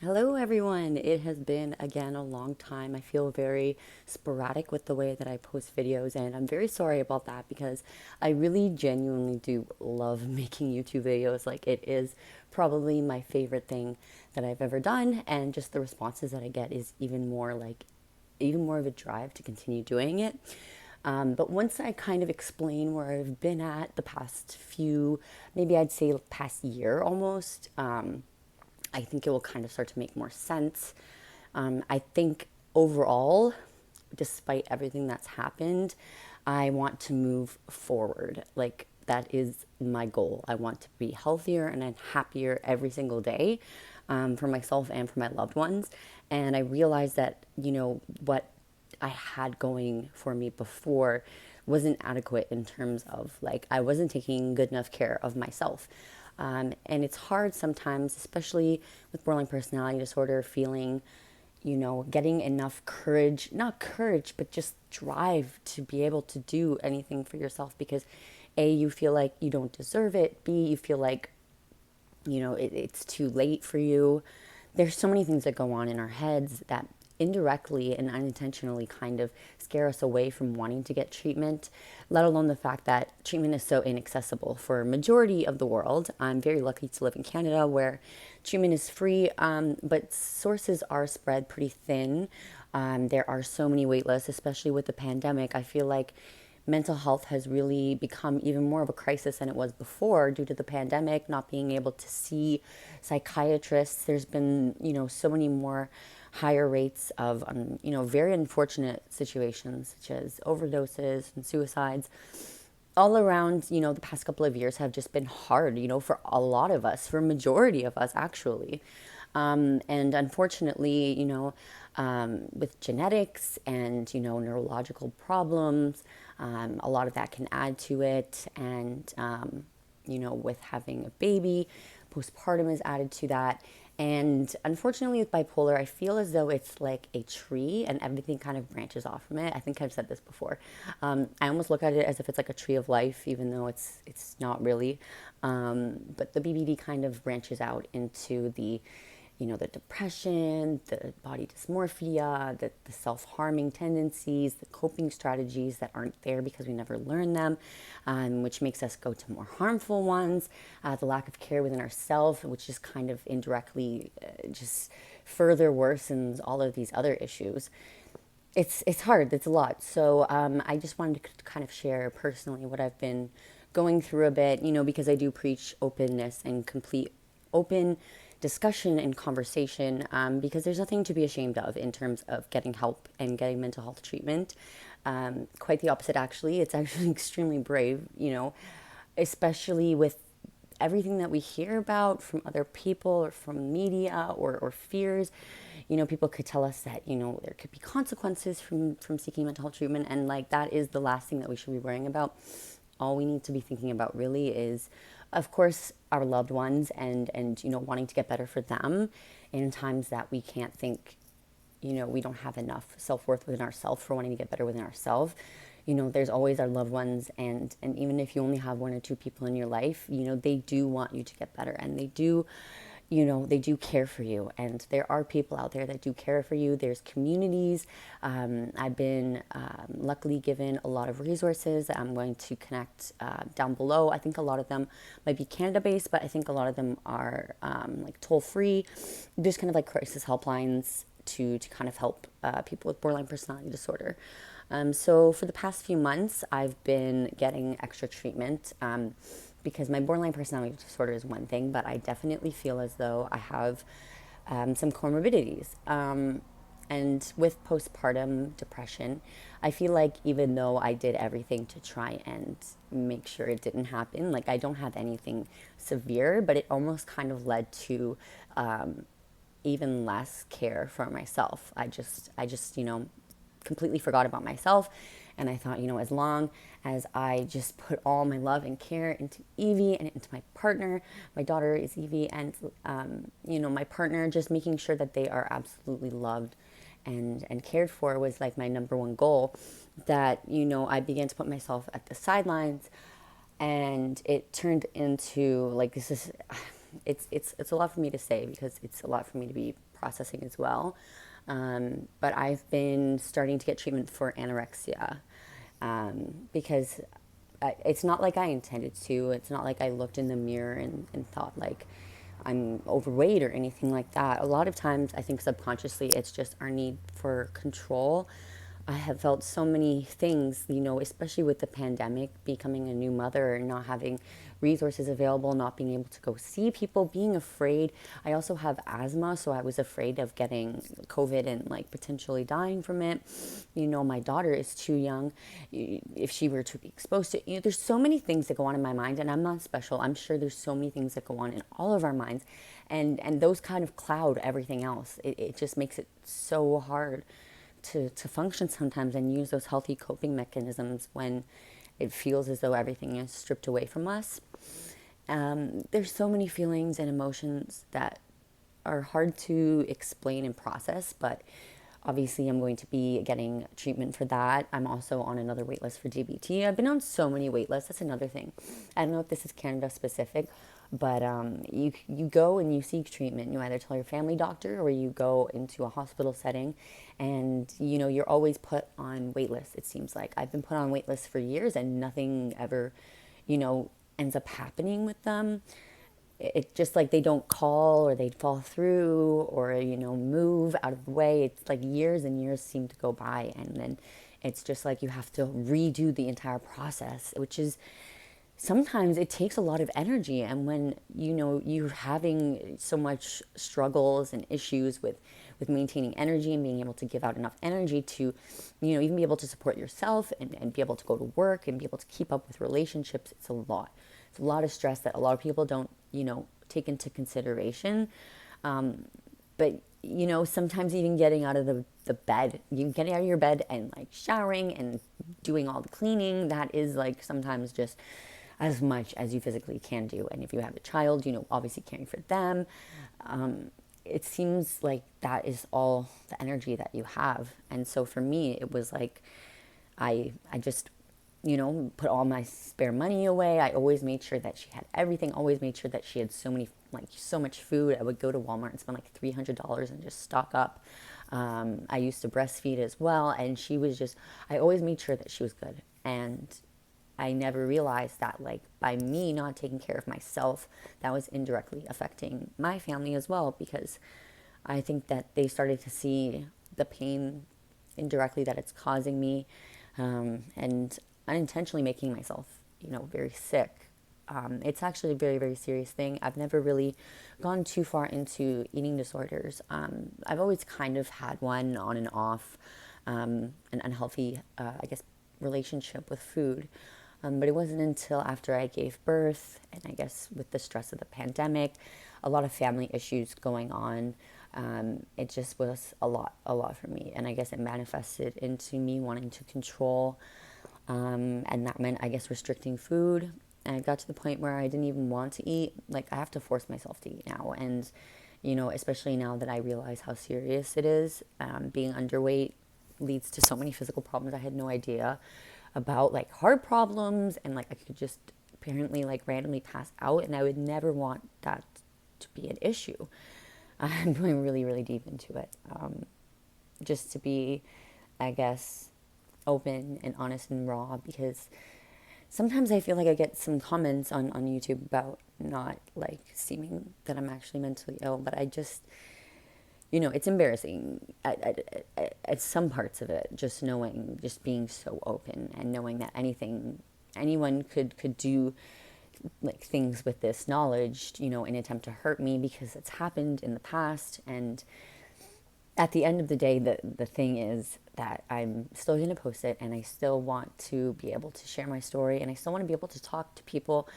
Hello, everyone. It has been, again, a long time. I feel very sporadic with the way that I post videos, and I'm very sorry about that because I really genuinely do love making YouTube videos. Like, it is probably my favorite thing that I've ever done, and just the responses that I get is even more of a drive to continue doing it. But once I kind of explain where I've been at the past few, maybe I'd say past year almost, I think it will kind of start to make more sense. I think overall, despite everything that's happened, I want to move forward. Like, that is my goal. I want to be healthier and happier every single day, for myself and for my loved ones. And I realized that, what I had going for me before wasn't adequate in terms of, like, I wasn't taking good enough care of myself. And it's hard sometimes, especially with borderline personality disorder, feeling, getting enough courage, not courage, but just drive to be able to do anything for yourself because A, you feel like you don't deserve it. B, you feel like, it's too late for you. There's so many things that go on in our heads that indirectly and unintentionally kind of scare us away from wanting to get treatment, let alone the fact that treatment is so inaccessible for a majority of the world. I'm very lucky to live in Canada where treatment is free, but sources are spread pretty thin. There are so many wait lists, especially with the pandemic. I feel like mental health has really become even more of a crisis than it was before due to the pandemic, not being able to see psychiatrists. There's been, so many more higher rates of, very unfortunate situations such as overdoses and suicides. All around, the past couple of years have just been hard, for a lot of us, for a majority of us, actually. And unfortunately, with genetics and, neurological problems, a lot of that can add to it. And, with having a baby, postpartum is added to that. And unfortunately, with bipolar, I feel as though it's like a tree and everything kind of branches off from it. I think I've said this before. I almost look at it as if it's like a tree of life, even though it's not really. But the BPD kind of branches out into the depression, the body dysmorphia, the self-harming tendencies, the coping strategies that aren't there because we never learn them, which makes us go to more harmful ones, the lack of care within ourselves, which just kind of indirectly just further worsens all of these other issues. It's hard. It's a lot. So I just wanted to kind of share personally what I've been going through a bit, because I do preach openness and complete open discussion and conversation, because there's nothing to be ashamed of in terms of getting help and getting mental health treatment. Quite the opposite, actually. It's actually extremely brave, especially with everything that we hear about from other people or from media or fears. People could tell us that, there could be consequences from seeking mental health treatment. And like, that is the last thing that we should be worrying about. All we need to be thinking about really is, of course, our loved ones and wanting to get better for them in times that we can't think, we don't have enough self-worth within ourselves for wanting to get better within ourselves. There's always our loved ones, and even if you only have one or two people in your life, they do want you to get better, and they do care for you, and there are people out there that do care for you. There's communities. I've been luckily given a lot of resources that I'm going to connect down below. I think a lot of them might be Canada based, but I think a lot of them are like toll free. There's kind of like crisis helplines to kind of help people with borderline personality disorder. So for the past few months, I've been getting extra treatment, because my borderline personality disorder is one thing, but I definitely feel as though I have some comorbidities. And with postpartum depression, I feel like even though I did everything to try and make sure it didn't happen, like, I don't have anything severe, but it almost kind of led to even less care for myself. I just completely forgot about myself. And I thought, as long as I just put all my love and care into Evie and into my partner, my daughter is Evie, and, my partner, just making sure that they are absolutely loved and cared for was like my number one goal, that, I began to put myself at the sidelines, and it turned into like, this is it's a lot for me to say because it's a lot for me to be processing as well. But I've been starting to get treatment for anorexia because it's not like I intended to. It's not like I looked in the mirror and thought like I'm overweight or anything like that. A lot of times, I think subconsciously, it's just our need for control. I have felt so many things, especially with the pandemic, becoming a new mother, not having resources available, not being able to go see people, being afraid. I also have asthma, so I was afraid of getting COVID and like potentially dying from it. My daughter is too young. If she were to be exposed to, there's so many things that go on in my mind, and I'm not special. I'm sure there's so many things that go on in all of our minds, and those kind of cloud everything else. It just makes it so hard to function sometimes and use those healthy coping mechanisms when it feels as though everything is stripped away from us. There's so many feelings and emotions that are hard to explain and process, but obviously I'm going to be getting treatment for that. I'm also on another wait list for DBT. I've been on so many wait lists. That's another thing. I don't know if this is Canada specific, but you go and you seek treatment. You either tell your family doctor or you go into a hospital setting, and you're always put on wait lists. It seems like I've been put on wait lists for years, and nothing ever, ends up happening with them. It's just like they don't call or they fall through or move out of the way. It's like years and years seem to go by, and then it's just like you have to redo the entire process, which is sometimes it takes a lot of energy. And when you're having so much struggles and issues with maintaining energy and being able to give out enough energy to even be able to support yourself and be able to go to work and be able to keep up with relationships, it's a lot. It's a lot of stress that a lot of people don't take into consideration. But sometimes even getting out of the bed, you getting out of your bed and like showering and doing all the cleaning, that is like sometimes just as much as you physically can do. And if you have a child, obviously caring for them, it seems like that is all the energy that you have. And so for me, it was like I just put all my spare money away. I always made sure that she had everything, always made sure that she had so much food. I would go to Walmart and spend like $300 and just stock up. I used to breastfeed as well, and I always made sure that she was good. And I never realized that like by me not taking care of myself, that was indirectly affecting my family as well, because I think that they started to see the pain indirectly that it's causing me, and unintentionally making myself, very sick. It's actually a very, very serious thing. I've never really gone too far into eating disorders. I've always kind of had one on and off, an unhealthy, relationship with food. But it wasn't until after I gave birth, and I guess with the stress of the pandemic, a lot of family issues going on, it just was a lot for me. And I guess it manifested into me wanting to control, and that meant, I guess, restricting food. And I got to the point where I didn't even want to eat. Like, I have to force myself to eat now. And, especially now that I realize how serious it is, being underweight leads to so many physical problems I had no idea about, like heart problems, and like I could just apparently like randomly pass out, and I would never want that to be an issue. I'm going really, really deep into it, just to be, I guess, open and honest and raw, because sometimes I feel like I get some comments on YouTube about not like seeming that I'm actually mentally ill, but I just, it's embarrassing at some parts of it, just being so open and knowing that anyone could do like things with this knowledge, in an attempt to hurt me, because it's happened in the past. And at the end of the day, the thing is that I'm still going to post it, and I still want to be able to share my story, and I still want to be able to talk to people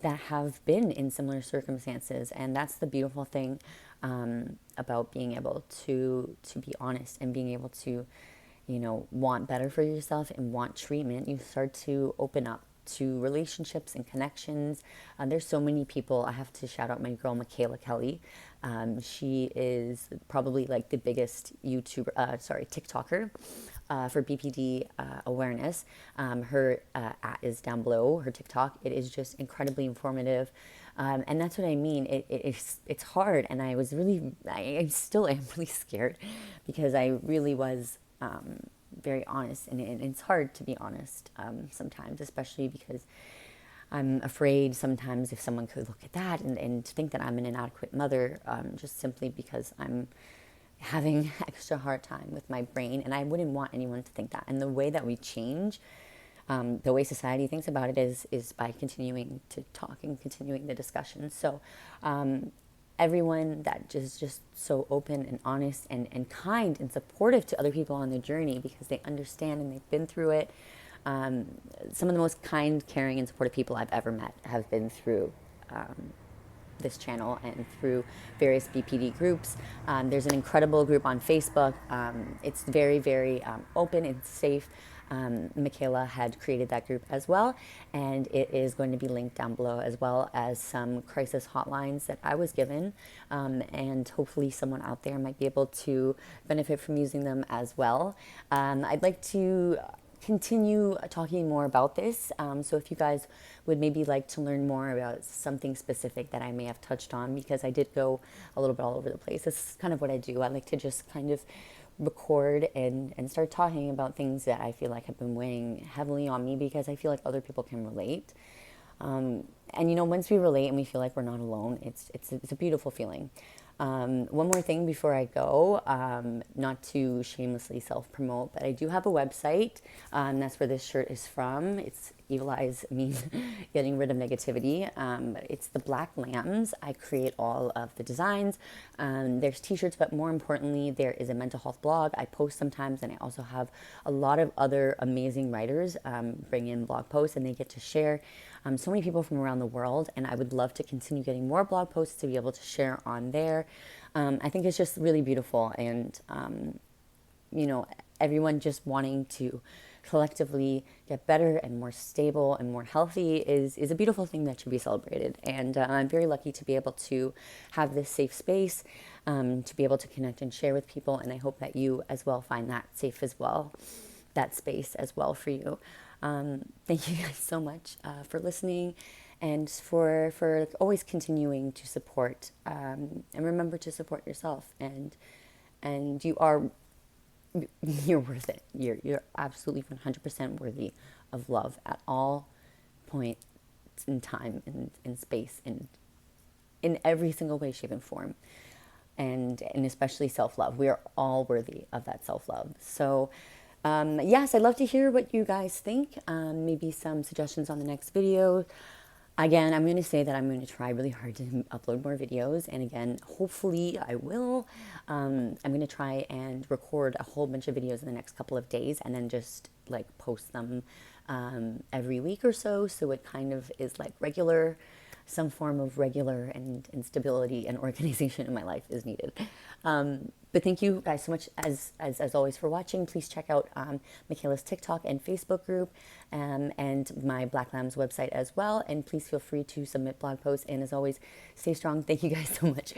that have been in similar circumstances. And that's the beautiful thing about being able to be honest and being able to, want better for yourself and want treatment. You start to open up to relationships and connections. There's so many people. I have to shout out my girl, Michaela Kelly. She is probably like the biggest TikToker for BPD awareness. Her at is down below, her TikTok. It is just incredibly informative. And that's what I mean. It's hard, and I still am really scared because I really was very honest, and it's hard to be honest sometimes, especially because I'm afraid sometimes if someone could look at that and think that I'm an inadequate mother, just simply because I'm having extra hard time with my brain, and I wouldn't want anyone to think that. And the way that we change, the way society thinks about it is by continuing to talk and continuing the discussion. So everyone that is just so open and honest and kind and supportive to other people on their journey because they understand and they've been through it. Some of the most kind, caring, and supportive people I've ever met have been through this channel and through various BPD groups. There's an incredible group on Facebook. It's very, very open and safe. Michaela had created that group as well, and it is going to be linked down below, as well as some crisis hotlines that I was given, and hopefully someone out there might be able to benefit from using them as well. I'd like to continue talking more about this. So if you guys would maybe like to learn more about something specific that I may have touched on, because I did go a little bit all over the place. This is kind of what I do. I like to just kind of record and start talking about things that I feel like have been weighing heavily on me, because I feel like other people can relate. And you know, once we relate and we feel like we're not alone, it's a beautiful feeling. One more thing before I go, not to shamelessly self-promote, but I do have a website. That's where this shirt is from. It's Evil Eyes means getting rid of negativity. It's the Black Lambs. I create all of the designs. There's t-shirts, but more importantly, there is a mental health blog. I post sometimes, and I also have a lot of other amazing writers bring in blog posts, and they get to share so many people from around the world, and I would love to continue getting more blog posts to be able to share on there. I think it's just really beautiful, and you know, everyone just wanting to collectively get better and more stable and more healthy is a beautiful thing that should be celebrated. And I'm very lucky to be able to have this safe space, to be able to connect and share with people, and I hope that you as well find that safe as well, that space as well for you. Thank you guys so much for listening, and for always continuing to support, and remember to support yourself, and you're worth it. You're absolutely 100% worthy of love at all points in time and in space, and in every single way, shape, and form, and especially self-love. We are all worthy of that self-love. So yes, I'd love to hear what you guys think. Maybe some suggestions on the next video. Again, I'm going to say that I'm going to try really hard to upload more videos. And again, hopefully I will. I'm going to try and record a whole bunch of videos in the next couple of days, and then just like post them every week or so. So it kind of is like regular, some form of regular and stability and organization in my life is needed. But thank you guys so much, as always, for watching. Please check out Michaela's TikTok and Facebook group, and my Black Lambs website as well. And please feel free to submit blog posts. And as always, stay strong. Thank you guys so much.